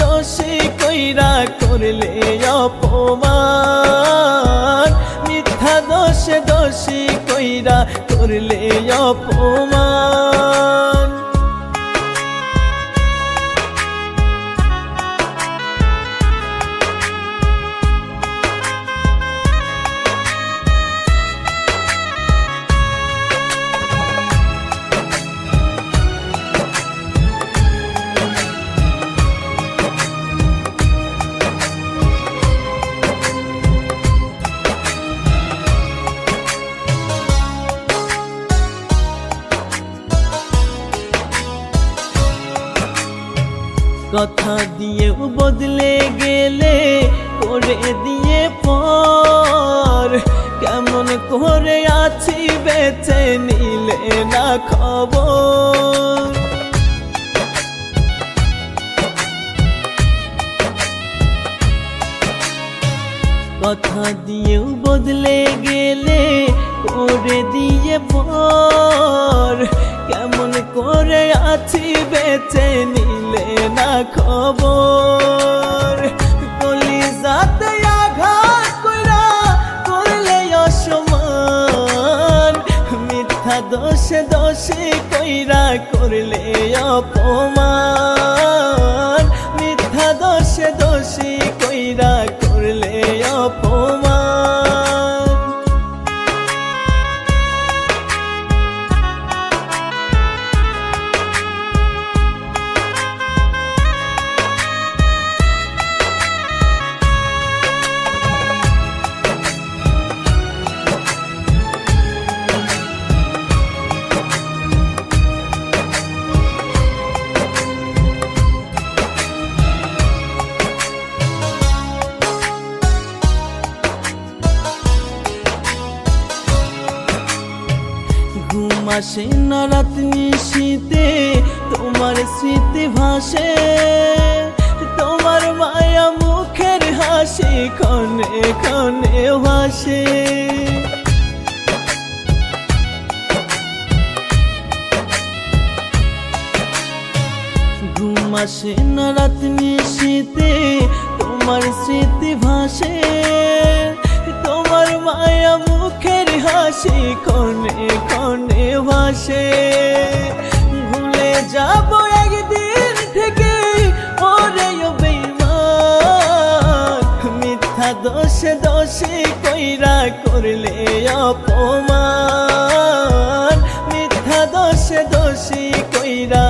দোষী কইরা করলে অপমান, মিথ্যা দোষে দোষী কইরা করলে অপমান। কথা দিয়েও বদলে গেলে করে দিয়ে পর, কেমন করে আছি বেঁচে নিলে না খবর। কথা দিয়েও বদলে গেলে করে দিয়ে পর, কেমন করে আছি বেঁচে নিলে না খবর। কলিজাতে আঘাত কইরা করলে অসম্মান, মিথ্যা দোষে দোষী কইরা করলে অপমান, মিথ্যা দোষে দোষী কইরা করলে অপমান। ঘুম আসে না রাত নিশীতে তোমার স্মৃতি ভাসে, তোমার মায়া মুখের হাসি ক্ষণে ক্ষণে ভাসে। ঘুম আসে না রাত নিশীতে তোমার স্মৃতি ভাসে, তোমার মায়া মুখের হাসি ক্ষণে ক্ষণে ভাসে। ভুলে যাব একদিন থেকে ওরে বেঈমান, মিথ্যা দোষে দোষী কইরা করলে অপমান, মিথ্যা দোষে দোষী কইরা